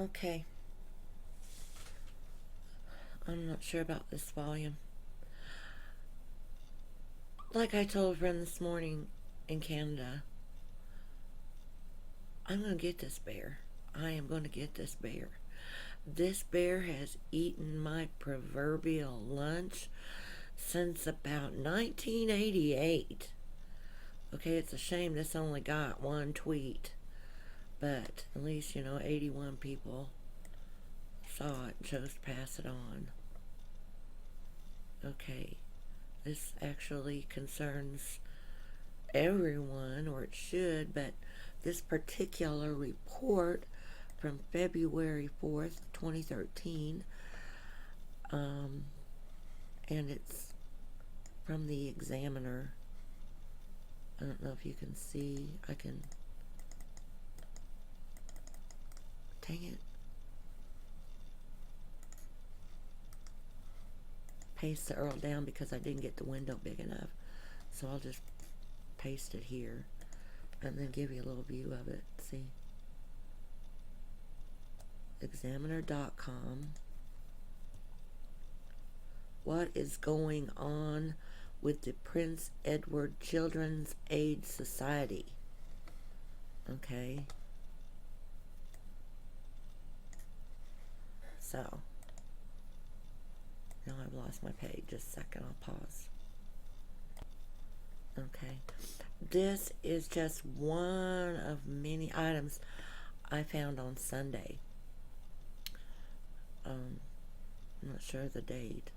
Okay, I'm not sure about this volume. Like I told a friend this morning in Canada, I'm going to get this bear. I am going to get this bear. This bear has eaten my proverbial lunch since about 1988. Okay, it's a shame this only got one tweet, but at least, 81 people saw it and chose to pass it on. Okay, this actually concerns everyone, or it should, but this particular report from February 4th, 2013, and it's from the Examiner. I don't know if you can see. I can. Dang it. Paste the URL down because I didn't get the window big enough. So I'll just paste it here and then give you a little view of it. See? Examiner.com. What is going on with the Prince Edward Children's Aid Society? Okay. So, now I've lost my page. Just a second, I'll pause. Okay. This is just one of many items I found on Sunday. I'm not sure of the date.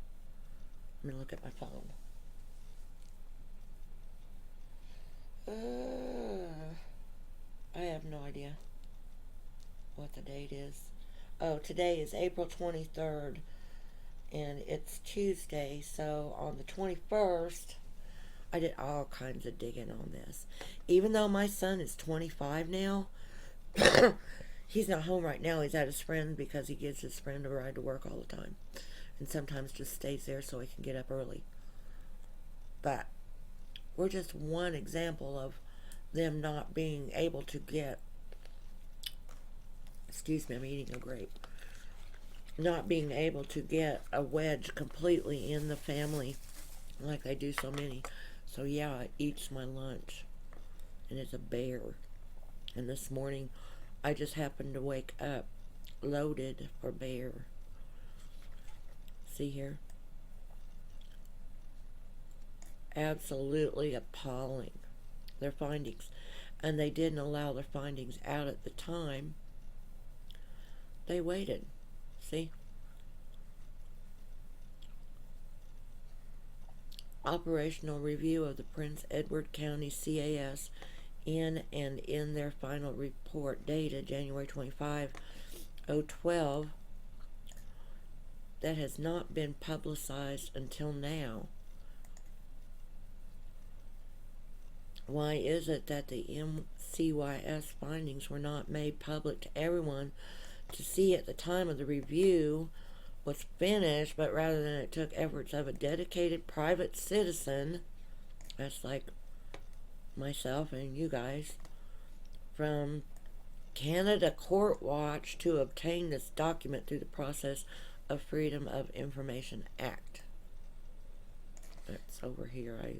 Let me look at my phone. I have no idea what the date is. Oh, today is April 23rd, and it's Tuesday, so on the 21st, I did all kinds of digging on this. Even though my son is 25 now, he's not home right now. He's at his friend because he gives his friend a ride to work all the time, and sometimes just stays there so he can get up early. But we're just one example of them not being able to get, excuse me, I'm eating a grape, not being able to get a wedge completely in the family like they do so many. So yeah, it eats my lunch, and it's a bear. And this morning I just happened to wake up loaded for bear. See here? Absolutely appalling, their findings. And they didn't allow their findings out at the time. They waited. See? Operational review of the Prince Edward County CAS in their final report dated January 25, 2012, that has not been publicized until now. Why is it that the MYCS findings were not made public to everyone to see at the time of the review was finished, but rather than it took efforts of a dedicated private citizen, that's like myself and you guys, from Canada Court Watch to obtain this document through the process of Freedom of Information Act. That's over here. I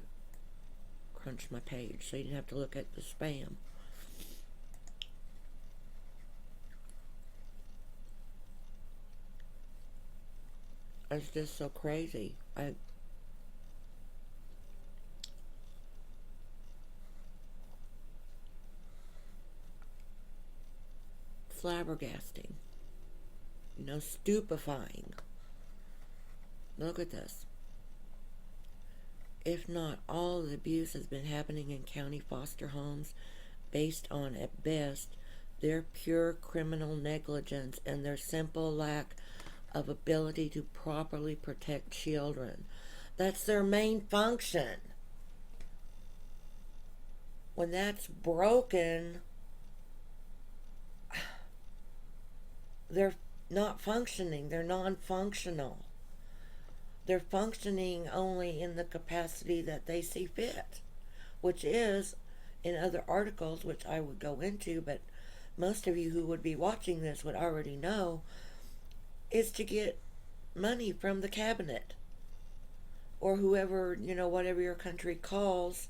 crunched my page so you didn't have to look at the spam. It's just so crazy. Flabbergasting. Stupefying. Look at this. If not all the abuse has been happening in county foster homes based on, at best, their pure criminal negligence and their simple lack of ability to properly protect children. That's their main function. When that's broken, they're not functioning. They're non-functional. They're functioning only in the capacity that they see fit, which is, in other articles, which I would go into, but most of you who would be watching this would already know, is to get money from the cabinet or whoever, whatever your country calls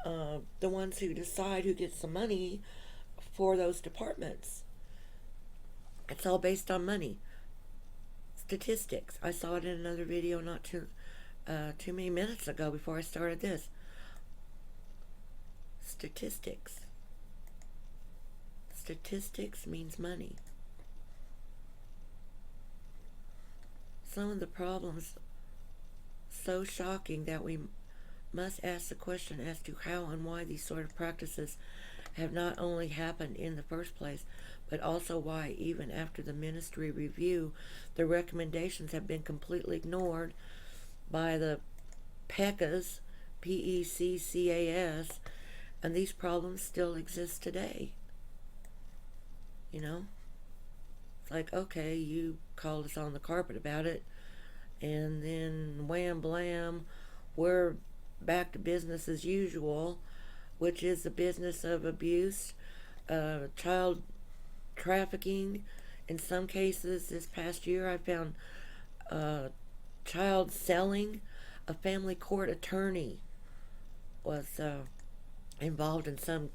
the ones who decide who gets the money for those departments. It's all based on money. Statistics. I saw it in another video not too many minutes ago before I started this. Statistics. Statistics means money. Some of the problems so shocking that we must ask the question as to how and why these sort of practices have not only happened in the first place, but also why, even after the ministry review, the recommendations have been completely ignored by the PECAS, PECCAS, and these problems still exist today. It's like, okay, you called us on the carpet about it, and then wham blam, we're back to business as usual, which is the business of abuse, child trafficking. In some cases, this past year, I found child selling. A family court attorney was involved in some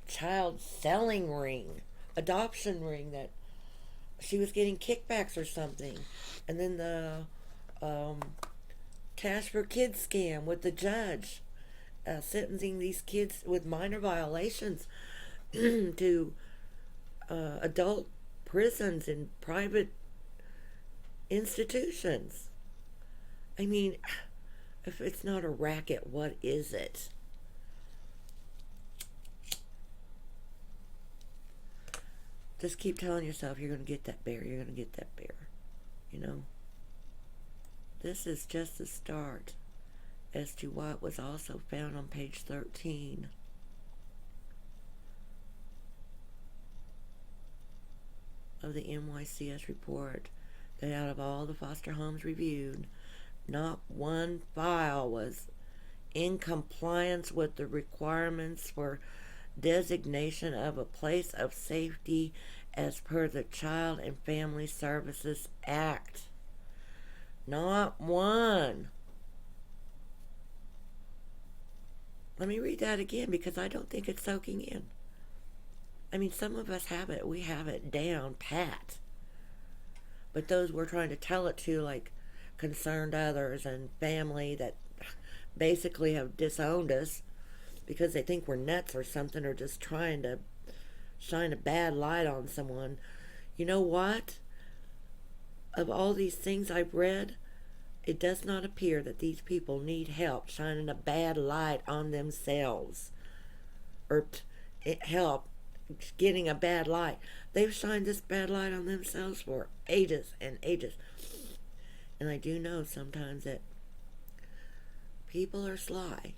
child selling ring, adoption ring, that she was getting kickbacks or something. And then the cash for kids scam with the judge sentencing these kids with minor violations to adult prisons and private institutions. I mean, if it's not a racket, what is it? Just keep telling yourself you're going to get that bear, you're going to get that bear. This is just the start as to what was also found on page 13. Of the MYCS report, that out of all the foster homes reviewed, not one file was in compliance with the requirements for designation of a place of safety as per the Child and Family Services Act. Not one. Let me read that again because I don't think it's soaking in. I mean, some of us have it. We have it down pat. But those we're trying to tell it to, like concerned others and family that basically have disowned us because they think we're nuts or something, or just trying to shine a bad light on someone. You know what? Of all these things I've read, it does not appear that these people need help shining a bad light on themselves or help getting a bad light. They've shined this bad light on themselves for ages and ages. And I do know sometimes that people are sly.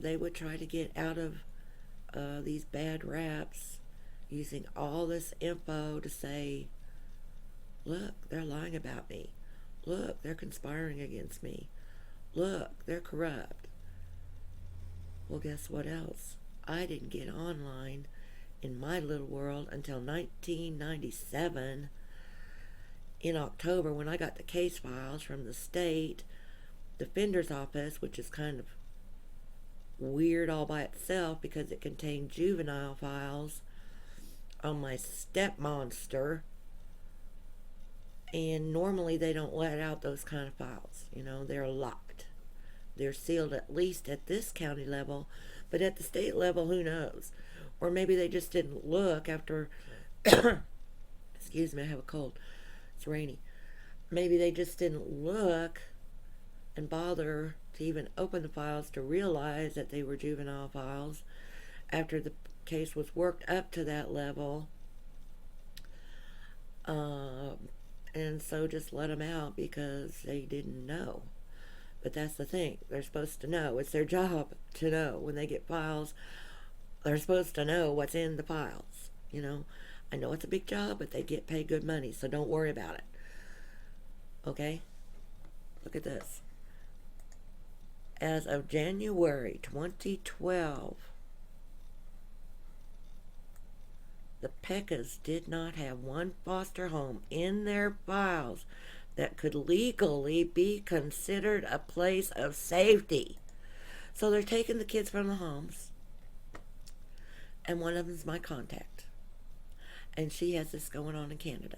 They would try to get out of these bad raps using all this info to say, look, they're lying about me. Look, they're conspiring against me. Look, they're corrupt. Well, guess what else? I didn't get online in my little world until 1997 in October, when I got the case files from the state defender's office, which is kind of weird all by itself because it contained juvenile files on my stepmonster, and normally they don't let out those kind of files. They're locked. They're sealed, at least at this county level, but at the state level, who knows? Or maybe they just didn't look after excuse me, I have a cold, it's rainy. Maybe they just didn't look and bother to even open the files to realize that they were juvenile files after the case was worked up to that level, and so just let them out because they didn't know. But that's the thing, they're supposed to know. It's their job to know. When they get files, they're supposed to know what's in the files. I know it's a big job, but they get paid good money, so don't worry about it. Okay? Look at this. As of January 2012, The Peccas did not have one foster home in their files that could legally be considered a place of safety. So they're taking the kids from the homes, and one of them's my contact. And she has this going on in Canada.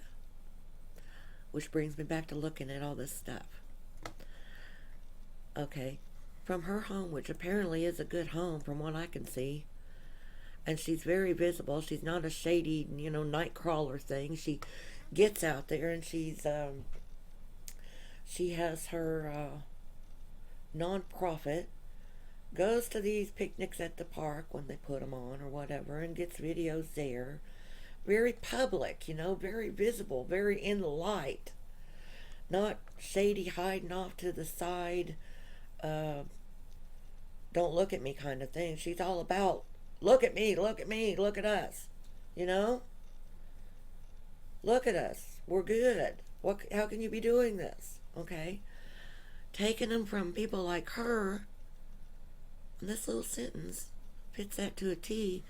Which brings me back to looking at all this stuff. Okay, from her home, which apparently is a good home from what I can see, and she's very visible. She's not a shady, night crawler thing. She gets out there, and she has her non-profit, goes to these picnics at the park when they put them on or whatever, and gets videos there. Very public, very visible, very in the light. Not shady, hiding off to the side, don't look at me kind of thing. She's all about, look at me, look at me, look at us. Look at us. We're good. How can you be doing this? Okay? Taking them from people like her, and this little sentence fits that to a T.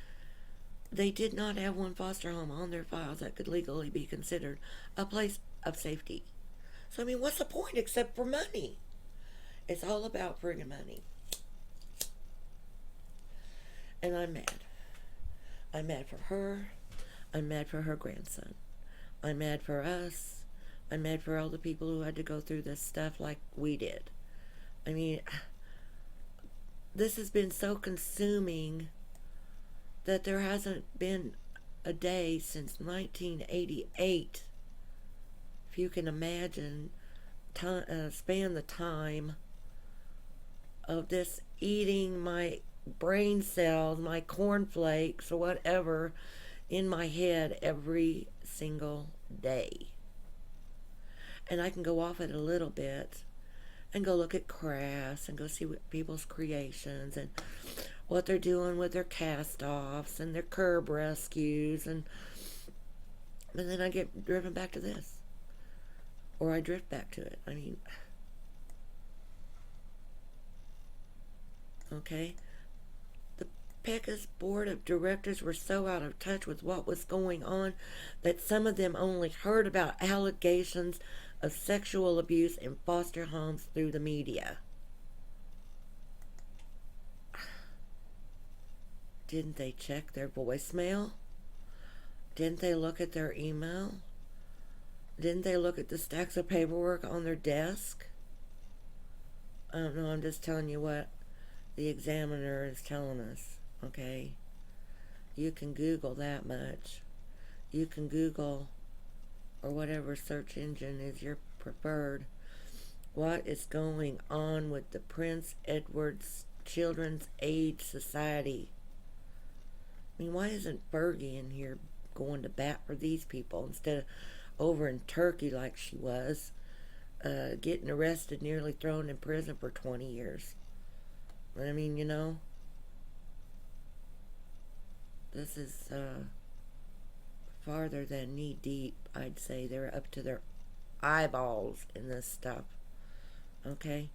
They did not have one foster home on their files that could legally be considered a place of safety. So, what's the point except for money? It's all about friggin' money. And I'm mad. I'm mad for her. I'm mad for her grandson. I'm mad for us. I'm mad for all the people who had to go through this stuff like we did. This has been so consuming that there hasn't been a day since 1988, if you can imagine, span the time of this eating my brain cells, my cornflakes, or whatever, in my head every single day. And I can go off it a little bit and go look at crafts and go see what people's creations and what they're doing with their cast-offs and their curb rescues, and then I get driven back to this, or I drift back to it. Okay, the PECAS board of directors were so out of touch with what was going on that some of them only heard about allegations of sexual abuse in foster homes through the media. Didn't they check their voicemail? Didn't they look at their email? Didn't they look at the stacks of paperwork on their desk? I don't know, I'm just telling you what the Examiner is telling us, okay? You can Google that much. You can Google, or whatever search engine is your preferred, what is going on with the Prince Edward's Children's Aid Society. Why isn't Fergie in here going to bat for these people instead of over in Turkey like she was, getting arrested, nearly thrown in prison for 20 years? This is farther than knee deep, I'd say. They're up to their eyeballs in this stuff. Okay?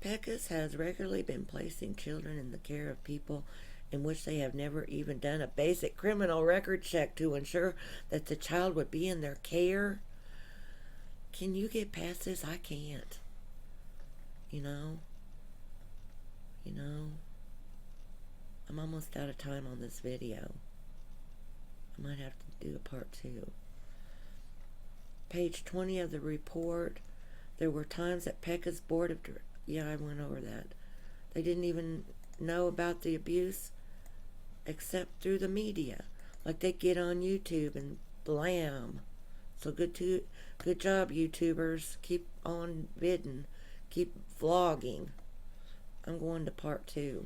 PECAS has regularly been placing children in the care of people in which they have never even done a basic criminal record check to ensure that the child would be in their care. Can you get past this? I can't. I'm almost out of time on this video. I might have to do a part 2. Page 20 of the report. There were times that PECAS board of directors, yeah, I went over that. They didn't even know about the abuse except through the media. Like they get on YouTube and blam. So good job, YouTubers. Keep on bidding. Keep vlogging. I'm going to part 2.